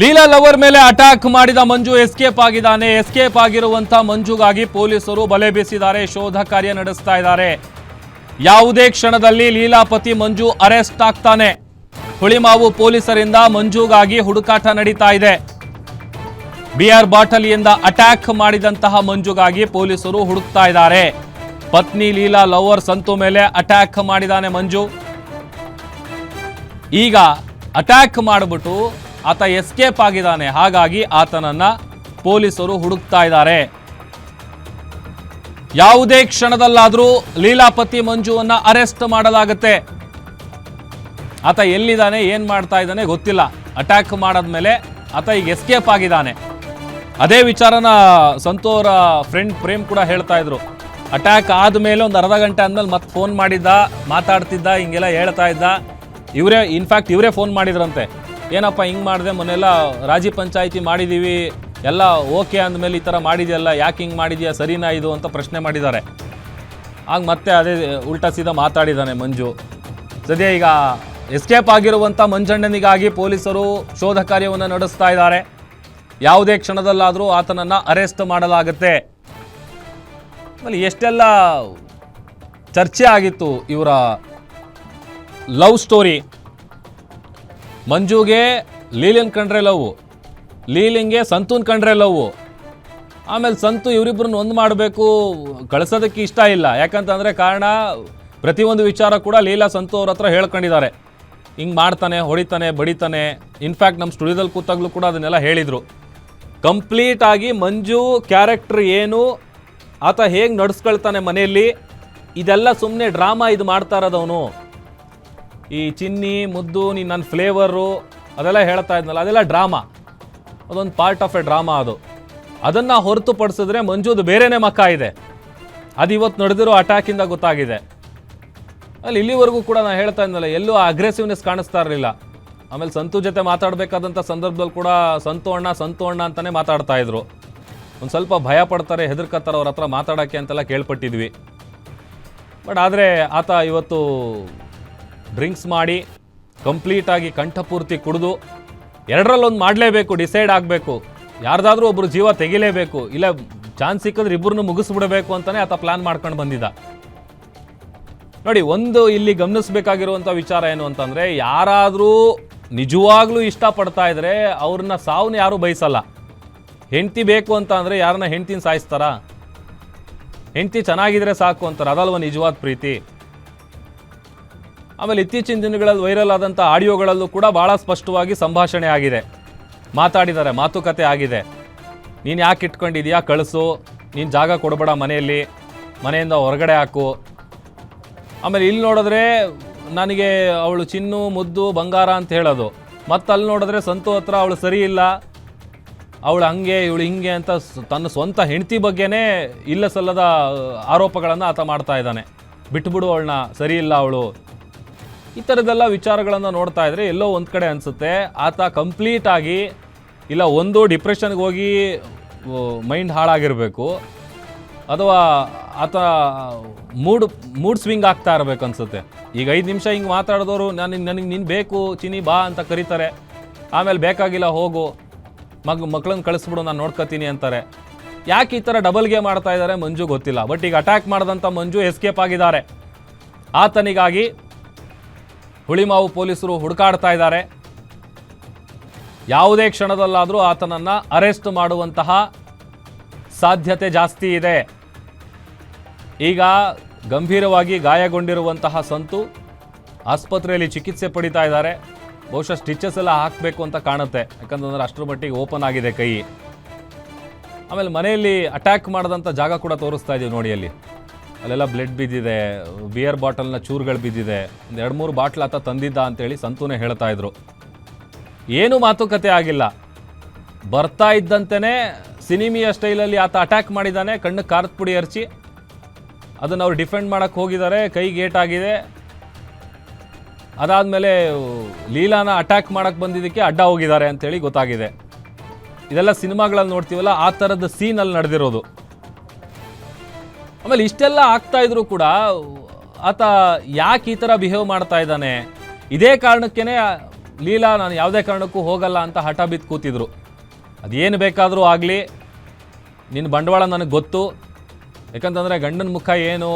Leela lover ಮೇಲೆ attack ಮಾಡಿದ ಮಂಜು escape ಆಗಿದ್ದಾನೆ. ಎಸ್ಕೇಪ್ ಆಗಿರುವಂತ ಮಂಜುಗಾಗಿ ಪೊಲೀಸರು ಬಲೆ ಬೀಸಿದ್ದಾರೆ, ಶೋಧ ಕಾರ್ಯ ನಡೆಸ್ತಾ ಇದ್ದಾರೆ. ಯಾವುದೇ ಕ್ಷಣದಲ್ಲಿ ಲೀಲಾ ಪತಿ ಮಂಜು ಅರೆಸ್ಟ್ ಆಗ್ತಾನೆ. ಹುಳಿಮಾವು ಪೊಲೀಸರಿಂದ ಮಂಜುಗಾಗಿ ಹುಡುಕಾಟ ನಡೀತಾ ಇದೆ. ಬಿಯರ್ ಬಾಟಲಿಯಿಂದ ಅಟ್ಯಾಕ್ ಮಾಡಿದಂತಹ ಮಂಜುಗಾಗಿ ಪೊಲೀಸರು ಹುಡುಕ್ತಾ ಇದ್ದಾರೆ. ಪತ್ನಿ ಲೀಲಾ ಲವರ್ ಸಂತು ಮೇಲೆ ಅಟ್ಯಾಕ್ ಮಾಡಿದಾನೆ ಮಂಜು. ಈಗ ಅಟ್ಯಾಕ್ ಮಾಡಿಬಿಟ್ಟು ಆತ ಎಸ್ಕೇಪ್ ಆಗಿದ್ದಾನೆ. ಹಾಗಾಗಿ ಆತನನ್ನ ಪೊಲೀಸರು ಹುಡುಕ್ತಾ ಇದ್ದಾರೆ. ಯಾವುದೇ ಕ್ಷಣದಲ್ಲಾದರೂ ಲೀಲಾಪತಿ ಮಂಜುವನ್ನ ಅರೆಸ್ಟ್ ಮಾಡಲಾಗುತ್ತೆ. ಆತ ಎಲ್ಲಿದ್ದಾನೆ, ಏನ್ ಮಾಡ್ತಾ ಇದ್ದಾನೆ ಗೊತ್ತಿಲ್ಲ. ಅಟ್ಯಾಕ್ ಮಾಡಾದ್ಮೇಲೆ ಆತ ಈಗ ಎಸ್ಕೇಪ್ ಆಗಿದ್ದಾನೆ. ಅದೇ ವಿಚಾರನ ಸಂತು ಅವರ ಫ್ರೆಂಡ್ ಪ್ರೇಮ್ ಕೂಡ ಹೇಳ್ತಾ ಇದ್ರು. ಅಟ್ಯಾಕ್ ಆದ್ಮೇಲೆ ಒಂದು ಅರ್ಧ ಗಂಟೆ ಆದ್ಮೇಲೆ ಮತ್ತೆ ಫೋನ್ ಮಾಡಿದ್ದ, ಮಾತಾಡ್ತಿದ್ದ, ಹಿಂಗೆಲ್ಲ ಹೇಳ್ತಾ ಇದ್ದ. ಇವರೇ ಫೋನ್ ಮಾಡಿದ್ರಂತೆ. ಏನಪ್ಪ ಹಿಂಗೆ ಮಾಡಿದೆ, ಮೊನ್ನೆಲ್ಲ ರಾಜಿ ಪಂಚಾಯಿತಿ ಮಾಡಿದ್ದೀವಿ, ಎಲ್ಲ ಓಕೆ ಅಂದಮೇಲೆ ಈ ಥರ ಮಾಡಿದೆಯಲ್ಲ, ಯಾಕೆ ಹಿಂಗೆ ಮಾಡಿದ್ಯಾ, ಸರಿನಾ ಇದು ಅಂತ ಪ್ರಶ್ನೆ ಮಾಡಿದ್ದಾರೆ. ಆಗ ಮತ್ತೆ ಅದೇ ಉಲ್ಟಾ ಸೀದಾ ಮಾತಾಡಿದ್ದಾನೆ ಮಂಜು. ಸದ್ಯ ಈಗ ಎಸ್ಕೇಪ್ ಆಗಿರುವಂಥ ಮಂಜಣ್ಣನಿಗಾಗಿ ಪೊಲೀಸರು ಶೋಧ ಕಾರ್ಯವನ್ನು ನಡೆಸ್ತಾ ಇದ್ದಾರೆ. ಯಾವುದೇ ಕ್ಷಣದಲ್ಲಾದರೂ ಆತನನ್ನು ಅರೆಸ್ಟ್ ಮಾಡಲಾಗುತ್ತೆ. ಆಮೇಲೆ ಎಷ್ಟೆಲ್ಲ ಚರ್ಚೆ ಆಗಿತ್ತು ಇವರ ಲವ್ ಸ್ಟೋರಿ. ಮಂಜುಗೆ ಲೀಲನ್ ಕಂಡ್ರೆ ಲವ್, ಲೀಲಿಂಗೆ ಸಂತೂನ್ ಕಂಡ್ರೆ ಲವ್. ಆಮೇಲೆ ಸಂತು ಇವರಿಬ್ಬರನ್ನ ಒಂದು ಮಾಡಬೇಕು, ಕಳಿಸೋದಕ್ಕೆ ಇಷ್ಟ ಇಲ್ಲ. ಯಾಕಂತಂದರೆ ಕಾರಣ ಪ್ರತಿಯೊಂದು ವಿಚಾರ ಕೂಡ ಲೀಲಾ ಸಂತು ಅವ್ರ ಹತ್ರ ಹೇಳ್ಕೊಂಡಿದ್ದಾರೆ. ಹಿಂಗೆ ಮಾಡ್ತಾನೆ, ಹೊಡಿತಾನೆ, ಬಡಿತಾನೆ. ಇನ್ಫ್ಯಾಕ್ಟ್ ನಮ್ಮ ಸ್ಟುಡಿಯೋದಲ್ಲಿ ಕೂತಾಗಲೂ ಕೂಡ ಅದನ್ನೆಲ್ಲ ಹೇಳಿದರು. ಕಂಪ್ಲೀಟಾಗಿ ಮಂಜು ಕ್ಯಾರೆಕ್ಟರ್ ಏನು, ಆತ ಹೇಗೆ ನಡೆಸ್ಕೊಳ್ತಾನೆ ಮನೆಯಲ್ಲಿ, ಇದೆಲ್ಲ ಸುಮ್ಮನೆ ಡ್ರಾಮಾ ಇದು ಮಾಡ್ತಾ ಇರೋದವನು. ಈ ಚಿನ್ನಿ ಮುದ್ದು ನೀನು ನನ್ನ ಫ್ಲೇವರು ಅದೆಲ್ಲ ಹೇಳ್ತಾ ಇದ್ನಲ್ಲ, ಅದೆಲ್ಲ ಡ್ರಾಮಾ. ಅದೊಂದು ಪಾರ್ಟ್ ಆಫ್ ಎ ಡ್ರಾಮಾ ಅದು. ಅದನ್ನು ಹೊರತುಪಡಿಸಿದ್ರೆ ಮಂಜುದು ಬೇರೆನೇ ಮಕ್ಕ ಇದೆ. ಅದು ಇವತ್ತು ನಡೆದಿರೋ ಅಟ್ಯಾಕಿಂದ ಗೊತ್ತಾಗಿದೆ. ಅಲ್ಲಿ ಇಲ್ಲಿವರೆಗೂ ಕೂಡ ನಾನು ಹೇಳ್ತಾ ಇದ್ನಲ್ಲ, ಎಲ್ಲೂ ಅಗ್ರೆಸಿವ್ನೆಸ್ ಕಾಣಿಸ್ತಾ ಇರಲಿಲ್ಲ. ಆಮೇಲೆ ಸಂತು ಜೊತೆ ಮಾತಾಡಬೇಕಾದಂಥ ಸಂದರ್ಭದಲ್ಲಿ ಕೂಡ ಸಂತು ಅಣ್ಣ ಅಂತಲೇ ಮಾತಾಡ್ತಾ ಇದ್ರು. ಒಂದು ಸ್ವಲ್ಪ ಭಯ ಪಡ್ತಾರೆ, ಹೆದರ್ಕತ್ತಾರೆ ಅವ್ರ ಹತ್ರ ಮಾತಾಡೋಕ್ಕೆ ಅಂತೆಲ್ಲ ಕೇಳ್ಪಟ್ಟಿದ್ವಿ. ಬಟ್ ಆದರೆ ಆತ ಇವತ್ತು ಡ್ರಿಂಕ್ಸ್ ಮಾಡಿ ಕಂಪ್ಲೀಟಾಗಿ ಕಂಠಪೂರ್ತಿ ಕುಡಿದು ಎರಡರಲ್ಲೊಂದು ಮಾಡಲೇಬೇಕು, ಡಿಸೈಡ್ ಆಗಬೇಕು. ಯಾರ್ದಾದ್ರೂ ಒಬ್ಬರು ಜೀವ ತೆಗಿಲೇಬೇಕು, ಇಲ್ಲ ಚಾನ್ಸ್ ಸಿಕ್ಕಿದ್ರೆ ಇಬ್ಬರನ್ನು ಮುಗಿಸ್ಬಿಡಬೇಕು ಅಂತಲೇ ಆತ ಪ್ಲ್ಯಾನ್ ಮಾಡ್ಕೊಂಡು ಬಂದಿದ್ದ. ನೋಡಿ, ಒಂದು ಇಲ್ಲಿ ಗಮನಿಸಬೇಕಾಗಿರುವಂಥ ವಿಚಾರ ಏನು ಅಂತಂದರೆ, ಯಾರಾದರೂ ನಿಜವಾಗ್ಲೂ ಇಷ್ಟಪಡ್ತಾ ಇದ್ರೆ ಅವ್ರನ್ನ ಸಾವನ್ನ ಯಾರೂ ಬಯಸಲ್ಲ. ಹೆಂಡತಿ ಬೇಕು ಅಂತ ಅಂದರೆ ಯಾರನ್ನ ಹೆಂಡ್ತಿನ ಸಾಯಿಸ್ತಾರಾ? ಹೆಂಡತಿ ಚೆನ್ನಾಗಿದ್ರೆ ಸಾಕು ಅಂತಾರೆ. ಅದಲ್ವ ನಿಜವಾದ ಪ್ರೀತಿ. ಆಮೇಲೆ ಇತ್ತೀಚಿನ ದಿನಗಳಲ್ಲಿ ವೈರಲ್ ಆದಂಥ ಆಡಿಯೋಗಳಲ್ಲೂ ಕೂಡ ಭಾಳ ಸ್ಪಷ್ಟವಾಗಿ ಸಂಭಾಷಣೆ ಆಗಿದೆ, ಮಾತಾಡಿದ್ದಾರೆ, ಮಾತುಕತೆ ಆಗಿದೆ. ನೀನು ಯಾಕೆ ಇಟ್ಕೊಂಡಿದ್ಯಾ, ಕಳಿಸು, ನೀನು ಜಾಗ ಕೊಡಬೇಡ ಮನೆಯಲ್ಲಿ, ಮನೆಯಿಂದ ಹೊರಗಡೆ ಹಾಕು. ಆಮೇಲೆ ಇಲ್ಲಿ ನೋಡಿದ್ರೆ ನನಗೆ ಅವಳು ಚಿನ್ನು ಮುದ್ದು ಬಂಗಾರ ಅಂತ ಹೇಳೋದು, ಮತ್ತು ಅಲ್ಲಿ ನೋಡಿದ್ರೆ ಸಂತು ಹತ್ರ ಅವಳು ಸರಿ ಇಲ್ಲ, ಅವಳು ಹಂಗೆ ಇವಳು ಹಿಂಗೆ ಅಂತ ತನ್ನ ಸ್ವಂತ ಹೆಂಡತಿ ಬಗ್ಗೆನೇ ಇಲ್ಲ ಸಲ್ಲದ ಆರೋಪಗಳನ್ನು ಆತ ಮಾಡ್ತಾ ಇದ್ದಾನೆ. ಬಿಟ್ಬಿಡು ಅವಳನ್ನ, ಸರಿ ಇಲ್ಲ ಅವಳು. ಈ ಥರದ್ದೆಲ್ಲ ವಿಚಾರಗಳನ್ನು ನೋಡ್ತಾ ಇದ್ರೆ ಎಲ್ಲೋ ಒಂದು ಕಡೆ ಅನಿಸುತ್ತೆ ಆತ ಕಂಪ್ಲೀಟಾಗಿ ಇಲ್ಲ ಒಂದು ಡಿಪ್ರೆಷನ್ಗೆ ಹೋಗಿ ಮೈಂಡ್ ಹಾಳಾಗಿರಬೇಕು, ಅಥವಾ ಆತ ಮೂಡ್ ಸ್ವಿಂಗ್ ಆಗ್ತಾ ಇರಬೇಕು ಅನಿಸುತ್ತೆ. ಈಗ 5 ನಿಮಿಷ ಹಿಂಗೆ ಮಾತಾಡಿದವರು ನನಗೆ ನೀನು ಬೇಕು ಚಿನಿ ಬಾ ಅಂತ ಕರೀತಾರೆ, ಆಮೇಲೆ ಬೇಕಾಗಿಲ್ಲ ಹೋಗು, ಮಕ್ಕಳನ್ನ ಕಳಿಸ್ಬಿಡು ನಾನು ನೋಡ್ಕೊತೀನಿ ಅಂತಾರೆ. ಯಾಕೆ ಈ ಥರ ಡಬಲ್ ಗೇಮ್ ಮಾಡ್ತಾ ಇದ್ದಾರೆ ಮಂಜು ಗೊತ್ತಿಲ್ಲ. ಬಟ್ ಈಗ ಅಟ್ಯಾಕ್ ಮಾಡಿದಂಥ ಮಂಜು ಎಸ್ಕೇಪ್ ಆಗಿದ್ದಾರೆ. ಆತನಿಗಾಗಿ ಹುಳಿಮಾವು ಪೊಲೀಸರು ಹುಡುಕಾಡ್ತಾ ಇದ್ದಾರೆ. ಯಾವುದೇ ಕ್ಷಣದಲ್ಲಾದರೂ ಆತನನ್ನು ಅರೆಸ್ಟ್ ಮಾಡುವಂತಹ ಸಾಧ್ಯತೆ ಜಾಸ್ತಿ ಇದೆ. ಈಗ ಗಂಭೀರವಾಗಿ ಗಾಯಗೊಂಡಿರುವಂತಹ ಸಂತು ಆಸ್ಪತ್ರೆಯಲ್ಲಿ ಚಿಕಿತ್ಸೆ ಪಡಿತಾ ಇದ್ದಾರೆ. ಬಹುಶಃ ಸ್ಟಿಚಸ್ ಎಲ್ಲ ಹಾಕಬೇಕು ಅಂತ ಕಾಣುತ್ತೆ, ಯಾಕಂತಂದ್ರೆ ಅಷ್ಟರ ಮಟ್ಟಿಗೆ ಓಪನ್ ಆಗಿದೆ ಕೈ. ಆಮೇಲೆ ಮನೆಯಲ್ಲಿ ಅಟ್ಯಾಕ್ ಮಾಡಿದಂಥ ಜಾಗ ಕೂಡ ತೋರಿಸ್ತಾ ಇದ್ದೀವಿ ನೋಡಿ. ಅಲ್ಲೆಲ್ಲ ಬ್ಲಡ್ ಬಿದ್ದಿದೆ, ಬಿಯರ್ ಬಾಟಲ್ನ ಚೂರುಗಳು ಬಿದ್ದಿದೆ. ಒಂದು 2-3 ಬಾಟ್ಲ್ ಆತ ತಂದಿದ್ದ ಅಂತೇಳಿ ಸಂತೂನೇ ಹೇಳ್ತಾ ಇದ್ರು. ಏನೂ ಮಾತುಕತೆ ಆಗಿಲ್ಲ. ಬರ್ತಾ ಇದ್ದಂತೆಯೇ ಸಿನಿಮಿಯ ಸ್ಟೈಲಲ್ಲಿ ಆತ ಅಟ್ಯಾಕ್ ಮಾಡಿದ್ದಾನೆ. ಕಣ್ಣು ಖಾರದ ಪುಡಿ ಹರಿಸಿ ಅದನ್ನು ಅವ್ರು ಡಿಫೆಂಡ್ ಮಾಡೋಕ್ಕೆ ಹೋಗಿದ್ದಾರೆ, ಕೈಗೆ ಏಟಾಗಿದೆ. ಅದಾದಮೇಲೆ ಲೀಲಾನ ಅಟ್ಯಾಕ್ ಮಾಡೋಕ್ಕೆ ಬಂದಿದ್ದಕ್ಕೆ ಅಡ್ಡ ಹೋಗಿದ್ದಾರೆ ಅಂತೇಳಿ ಗೊತ್ತಾಗಿದೆ. ಇದೆಲ್ಲ ಸಿನಿಮಾಗಳಲ್ಲಿ ನೋಡ್ತೀವಲ್ಲ, ಆ ಥರದ ಸೀನಲ್ಲಿ ನಡೆದಿರೋದು. ಆಮೇಲೆ ಇಷ್ಟೆಲ್ಲ ಆಗ್ತಾ ಇದ್ರು ಕೂಡ ಆತ ಯಾಕೆ ಈ ಥರ ಬಿಹೇವ್ ಮಾಡ್ತಾ ಇದ್ದಾನೆ? ಇದೇ ಕಾರಣಕ್ಕೇ ಲೀಲಾ ನಾನು ಯಾವುದೇ ಕಾರಣಕ್ಕೂ ಹೋಗಲ್ಲ ಅಂತ ಹಠ ಬಿದ್ದು ಕೂತಿದ್ರು. ಅದೇನು ಬೇಕಾದರೂ ಆಗಲಿ, ನಿನ್ನ ಬಂಡವಾಳ ನನಗೆ ಗೊತ್ತು. ಯಾಕಂತಂದರೆ ಗಂಡನ ಮುಖ ಏನು,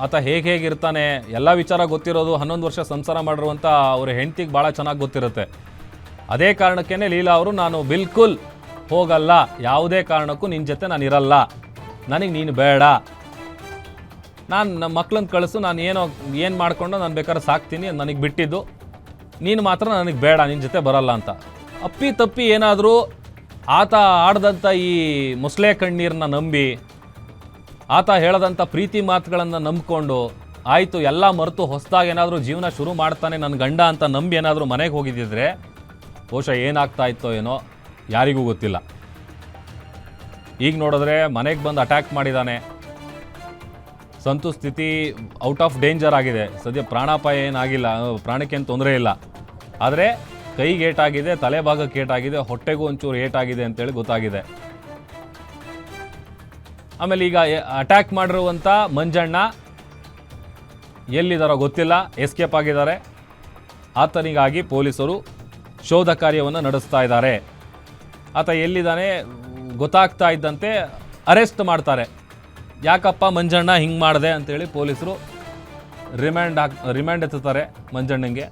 ಆತ ಹೇಗಿರ್ತಾನೆ ಎಲ್ಲ ವಿಚಾರ ಗೊತ್ತಿರೋದು. 11 ವರ್ಷ ಸಂಸಾರ ಮಾಡಿರುವಂಥ ಅವ್ರ ಹೆಂಡ್ತಿಗೆ ಭಾಳ ಚೆನ್ನಾಗಿ ಗೊತ್ತಿರುತ್ತೆ. ಅದೇ ಕಾರಣಕ್ಕೇ ಲೀಲಾ ಅವರು ನಾನು ಬಿಲ್ಕುಲ್ ಹೋಗಲ್ಲ, ಯಾವುದೇ ಕಾರಣಕ್ಕೂ ನಿನ್ನ ಜೊತೆ ನಾನು ಇರಲ್ಲ, ನನಗೆ ನೀನು ಬೇಡ, ನಾನು ನಮ್ಮ ಮಕ್ಳನ್ನ ಕಳಿಸು, ನಾನು ಏನು ಮಾಡಿಕೊಂಡು ನಾನು ಬೇಕಾದ್ರೆ ಸಾಕ್ತೀನಿ, ನನಗೆ ಬಿಟ್ಟಿದ್ದು, ನೀನು ಮಾತ್ರ ನನಗೆ ಬೇಡ, ನಿನ್ನ ಜೊತೆ ಬರಲ್ಲ ಅಂತ. ಅಪ್ಪಿ ತಪ್ಪಿ ಏನಾದರೂ ಆತ ಆಡ್ದಂಥ ಈ ಮೊಸಳೆ ಕಣ್ಣೀರನ್ನ ನಂಬಿ, ಆತ ಹೇಳದಂಥ ಪ್ರೀತಿ ಮಾತುಗಳನ್ನು ನಂಬಿಕೊಂಡು ಆಯಿತು ಎಲ್ಲ ಮರೆತು ಹೊಸದಾಗಿ ಏನಾದರೂ ಜೀವನ ಶುರು ಮಾಡ್ತಾನೆ ನನ್ನ ಗಂಡ ಅಂತ ನಂಬಿ ಏನಾದರೂ ಮನೆಗೆ ಹೋಗಿದ್ದಿದ್ರೆ ಬಹುಶಃ ಏನಾಗ್ತಾ ಇತ್ತೋ ಏನೋ ಯಾರಿಗೂ ಗೊತ್ತಿಲ್ಲ. ಈಗ ನೋಡಿದ್ರೆ ಮನೆಗೆ ಬಂದು ಅಟ್ಯಾಕ್ ಮಾಡಿದ್ದಾನೆ. ಸಂತು ಸ್ಥಿತಿ ಔಟ್ ಆಫ್ ಡೇಂಜರ್ ಆಗಿದೆ. ಸದ್ಯ ಪ್ರಾಣಾಪಾಯ ಏನಾಗಿಲ್ಲ, ಪ್ರಾಣಕ್ಕೇನು ತೊಂದರೆ ಇಲ್ಲ. ಆದರೆ ಕೈಗೆ ಏಟಾಗಿದೆ, ತಲೆ ಭಾಗಕ್ಕೆ ಏಟಾಗಿದೆ, ಹೊಟ್ಟೆಗೂ ಒಂಚೂರು ಏಟಾಗಿದೆ ಅಂತೇಳಿ ಗೊತ್ತಾಗಿದೆ. ಆಮೇಲೆ ಈಗ ಅಟ್ಯಾಕ್ ಮಾಡಿರುವಂಥ ಮಂಜಣ್ಣ ಎಲ್ಲಿದ್ದಾರೋ ಗೊತ್ತಿಲ್ಲ, ಎಸ್ಕೇಪ್ ಆಗಿದ್ದಾರೆ. ಆತನಿಗಾಗಿ ಪೊಲೀಸರು ಶೋಧ ಕಾರ್ಯವನ್ನು ನಡೆಸ್ತಾ ಇದ್ದಾರೆ. ಆತ ಎಲ್ಲಿದ್ದಾನೆ ಗೊತ್ತಾಗ್ತಾ ಇದ್ದಂತೆ ಅರೆಸ್ಟ್ ಮಾಡ್ತಾರೆ. ಯಾಕಪ್ಪ ಮಂಜಣ್ಣ ಹಿಂಗೆ ಮಾಡಿದೆ ಅಂತೇಳಿ ಪೊಲೀಸರು ರಿಮ್ಯಾಂಡ್ ಎತ್ತುತ್ತಾರೆ ಮಂಜಣ್ಣಂಗೆ.